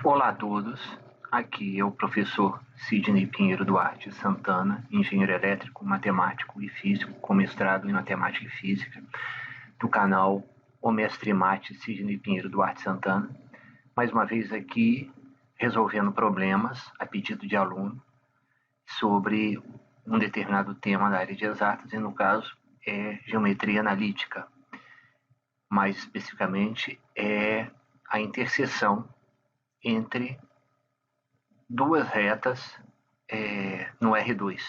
Olá a todos, aqui é o professor Sidney Pinheiro Duarte Santana, engenheiro elétrico, matemático e físico, com mestrado em matemática e física, do canal O Mestre Mate Sidney Pinheiro Duarte Santana. Mais uma vez aqui, resolvendo problemas a pedido de aluno sobre um determinado tema da área de exatas, e no caso é geometria analítica. Mais especificamente, é a interseção entre duas retas no R2,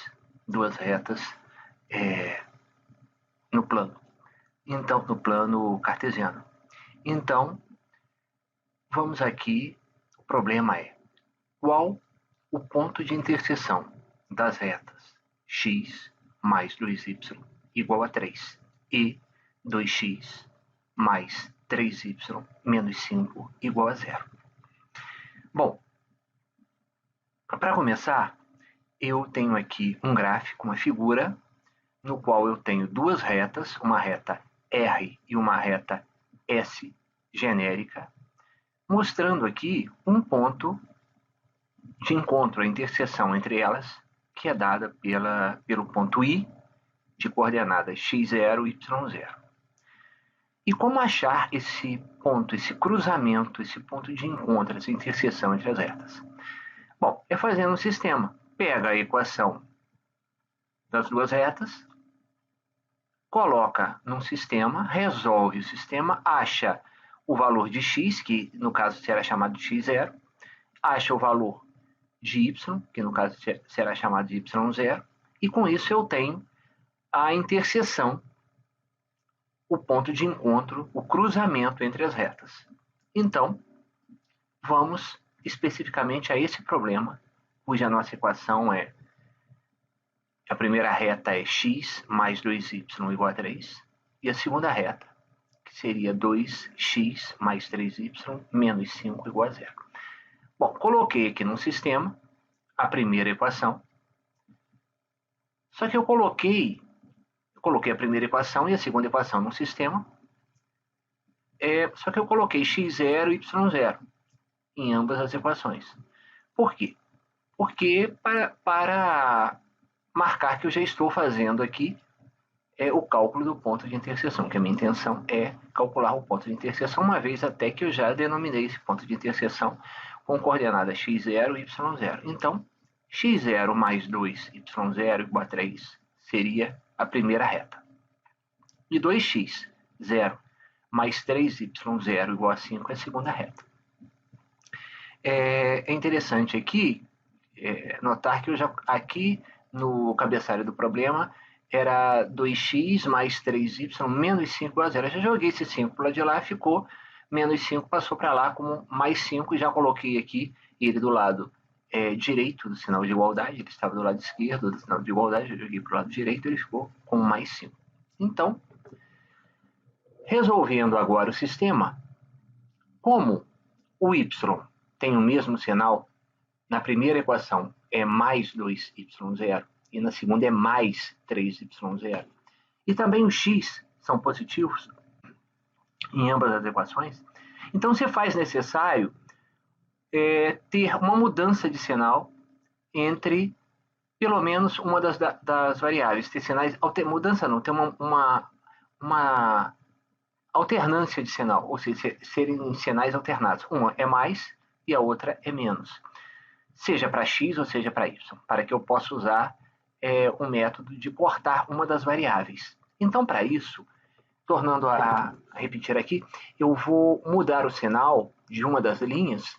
duas retas no plano, então no plano cartesiano. Então, vamos aqui, o problema é qual o ponto de interseção das retas x mais 2y igual a 3 e 2x mais 3y menos 5 igual a 0. Bom, para começar, eu tenho aqui um gráfico, uma figura, no qual eu tenho duas retas, uma reta R e uma reta S genérica, mostrando aqui um ponto de encontro, a interseção entre elas, que é dada pelo ponto I, de coordenadas x0 e y0. E como achar esse ponto, esse cruzamento, esse ponto de encontro, essa interseção entre as retas? Bom, é fazendo um sistema. Pega a equação das duas retas, coloca num sistema, resolve o sistema, acha o valor de x, que no caso será chamado de x0, acha o valor de y, que no caso será chamado de y0, e com isso eu tenho a interseção, o ponto de encontro, o cruzamento entre as retas. Então, vamos especificamente a esse problema, cuja nossa equação é: a primeira reta é x mais 2y igual a 3, e a segunda reta, que seria 2x mais 3y menos 5 igual a 0. Bom, coloquei aqui no sistema a primeira equação, só que eu coloquei a primeira equação e a segunda equação no sistema, só que eu coloquei x0 e y0 em ambas as equações. Por quê? Porque para marcar que eu já estou fazendo aqui o cálculo do ponto de interseção, que a minha intenção é calcular o ponto de interseção, uma vez até que eu já denominei esse ponto de interseção com coordenadas x0 e y0. Então, x0 mais 2y0 igual a 3 seria a primeira reta. E 2x0 mais 3y0 igual a 5 é a segunda reta. É interessante aqui notar que eu já aqui no cabeçalho do problema era 2x mais 3y menos 5 igual a 0. Eu já joguei esse 5 para lá de lá, ficou menos 5, passou para lá como mais 5, e já coloquei aqui ele do lado direito do sinal de igualdade. Ele estava do lado esquerdo do sinal de igualdade, eu joguei para o lado direito, ele ficou com mais 5. Então, resolvendo agora o sistema, como o y tem o mesmo sinal, na primeira equação é mais 2y0 e na segunda é mais 3y0. E também os x são positivos em ambas as equações. Então se faz necessário ter uma mudança de sinal entre pelo menos uma das variáveis. Ter sinais, mudança não, ter uma alternância de sinal, ou seja, serem sinais alternados. Uma é mais e a outra é menos, seja para x ou seja para y, para que eu possa usar um método de cortar uma das variáveis. Então, para isso, tornando a repetir aqui, eu vou mudar o sinal de uma das linhas,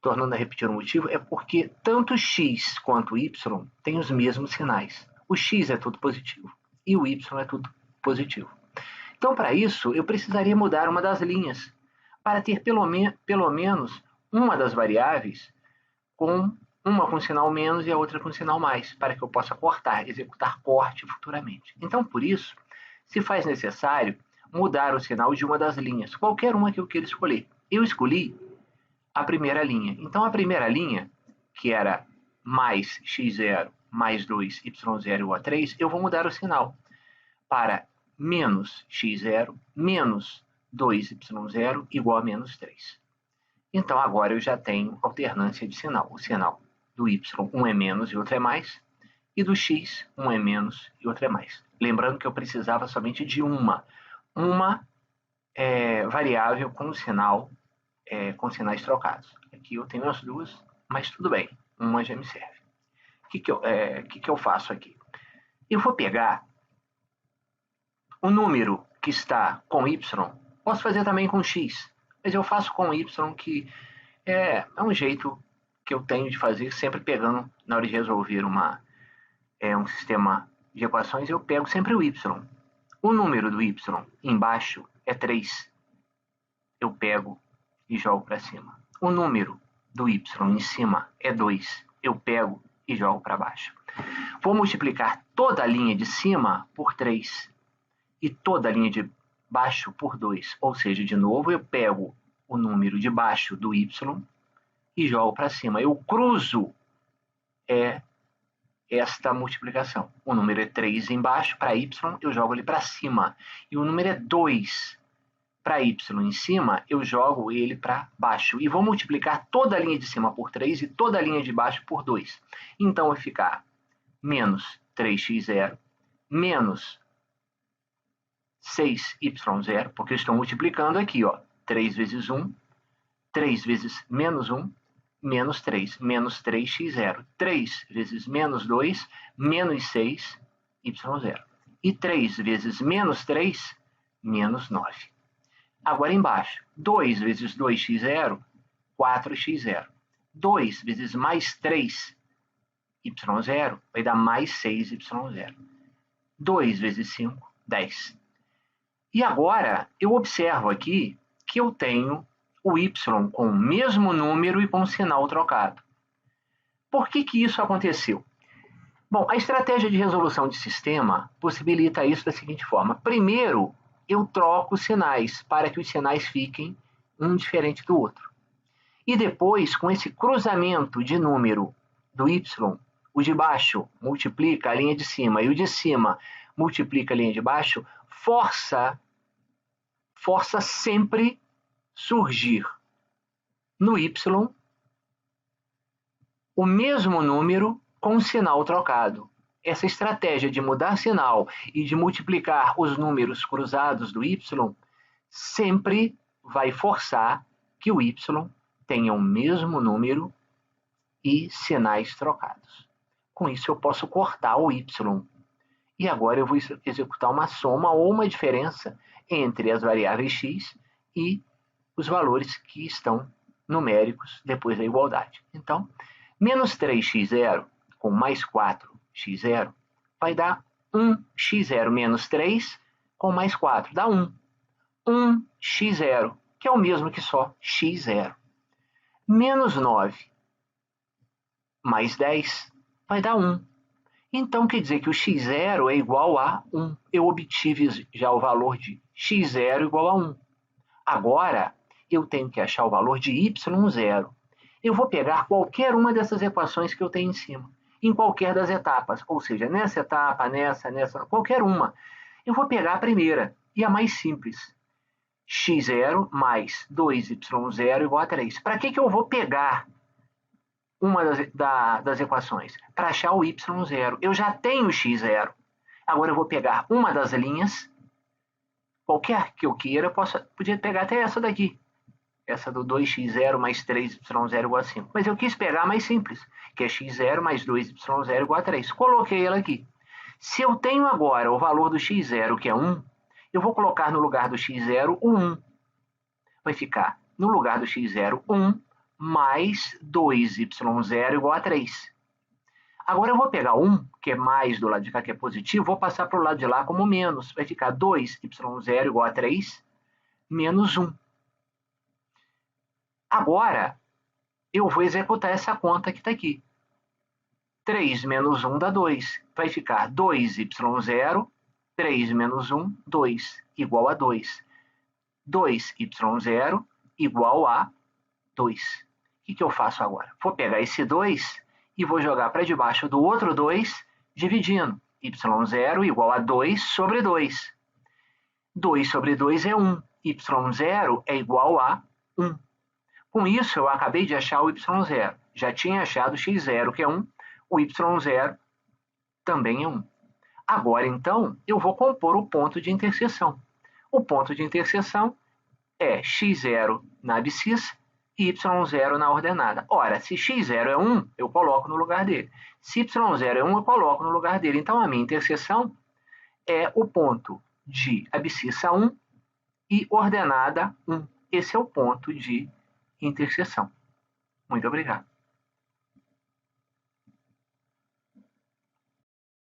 tornando a repetir o motivo, é porque tanto x quanto y têm os mesmos sinais. O x é tudo positivo e o y é tudo positivo. Então, para isso, eu precisaria mudar uma das linhas, para ter pelo menos uma das variáveis com uma com sinal menos e a outra com sinal mais, para que eu possa cortar, executar corte futuramente. Então, por isso, se faz necessário mudar o sinal de uma das linhas, qualquer uma que eu queira escolher. Eu escolhi a primeira linha. Então, a primeira linha, que era mais x0 mais 2y0 igual a 3, eu vou mudar o sinal para menos x0 menos 2y0 igual a menos 3. Então, agora eu já tenho alternância de sinal. O sinal do y, um é menos e outro é mais, e do x, um é menos e outro é mais. Lembrando que eu precisava somente de uma variável com com sinais trocados. Aqui eu tenho as duas, mas tudo bem, uma já me serve. O que eu faço aqui? Eu vou pegar o número que está com y, posso fazer também com x, mas eu faço com y, que é um jeito que eu tenho de fazer, sempre pegando, na hora de resolver um sistema de equações, eu pego sempre o y. O número do y embaixo é 3. Eu pego e jogo para cima. O número do y em cima é 2. Eu pego e jogo para baixo. Vou multiplicar toda a linha de cima por 3 e toda a linha de baixo por 2. Ou seja, de novo, eu pego o número de baixo do y e jogo para cima. Eu cruzo esta multiplicação. O número é 3 embaixo, para y, eu jogo ele para cima. E o número é 2 para y em cima, eu jogo ele para baixo. E vou multiplicar toda a linha de cima por 3 e toda a linha de baixo por 2. Então vai ficar menos 3x0 menos 6y0, porque eu estou multiplicando aqui, ó, 3 vezes 1, 3 vezes menos 1, menos 3, menos 3x0. 3 vezes menos 2, menos 6y0. E 3 vezes menos 3, menos 9. Agora embaixo, 2 vezes 2x0, 4x0. 2 vezes mais 3y0 vai dar mais 6y0. 2 vezes 5, 10. E agora eu observo aqui que eu tenho o y com o mesmo número e com o sinal trocado. Por que isso aconteceu? Bom, a estratégia de resolução de sistema possibilita isso da seguinte forma. Primeiro, eu troco os sinais para que os sinais fiquem um diferente do outro. E depois, com esse cruzamento de número do y, o de baixo multiplica a linha de cima e o de cima multiplica a linha de baixo, força sempre surgir no y o mesmo número com sinal trocado. Essa estratégia de mudar sinal e de multiplicar os números cruzados do y sempre vai forçar que o y tenha o mesmo número e sinais trocados. Com isso eu posso cortar o y. E agora eu vou executar uma soma ou uma diferença entre as variáveis x e os valores que estão numéricos depois da igualdade. Então, menos 3x0 com mais 4x0 vai dar 1x0 menos 3 com mais 4, dá 1. 1x0, que é o mesmo que só x0. Menos 9 mais 10 vai dar 1. Então, quer dizer que o x0 é igual a 1. Eu obtive já o valor de x0 igual a 1. Agora, eu tenho que achar o valor de y0. Eu vou pegar qualquer uma dessas equações que eu tenho em cima, em qualquer das etapas, ou seja, nessa etapa, nessa, qualquer uma. Eu vou pegar a primeira, e a mais simples. x0 mais 2y0 igual a 3. Para que eu vou pegar uma das equações? Para achar o y0. Eu já tenho x0. Agora eu vou pegar uma das linhas, qualquer que eu queira, podia pegar até essa daqui. Essa do 2x0 mais 3y0 igual a 5. Mas eu quis pegar a mais simples, que é x0 mais 2y0 igual a 3. Coloquei ela aqui. Se eu tenho agora o valor do x0, que é 1, eu vou colocar no lugar do x0 o 1. Vai ficar no lugar do x0 1 mais 2y0 igual a 3. Agora eu vou pegar 1, que é mais do lado de cá, que é positivo, vou passar para o lado de lá como menos. Vai ficar 2y0 igual a 3 menos 1. Agora, eu vou executar essa conta que está aqui. 3 menos 1 dá 2. Vai ficar 2y0, 3 menos 1, 2, igual a 2. 2y0 igual a 2. O que eu faço agora? Vou pegar esse 2 e vou jogar para debaixo do outro 2, dividindo. y0 igual a 2 sobre 2. 2 sobre 2 é 1. y0 é igual a 1. Com isso, eu acabei de achar o y0. Já tinha achado o x0, que é 1, o y0 também é 1. Agora, então, eu vou compor o ponto de interseção. O ponto de interseção é x0 na abscissa e y0 na ordenada. Ora, se x0 é 1, eu coloco no lugar dele. Se y0 é 1, eu coloco no lugar dele. Então, a minha interseção é o ponto de abscissa 1 e ordenada 1. Esse é o ponto de interseção. Muito obrigado.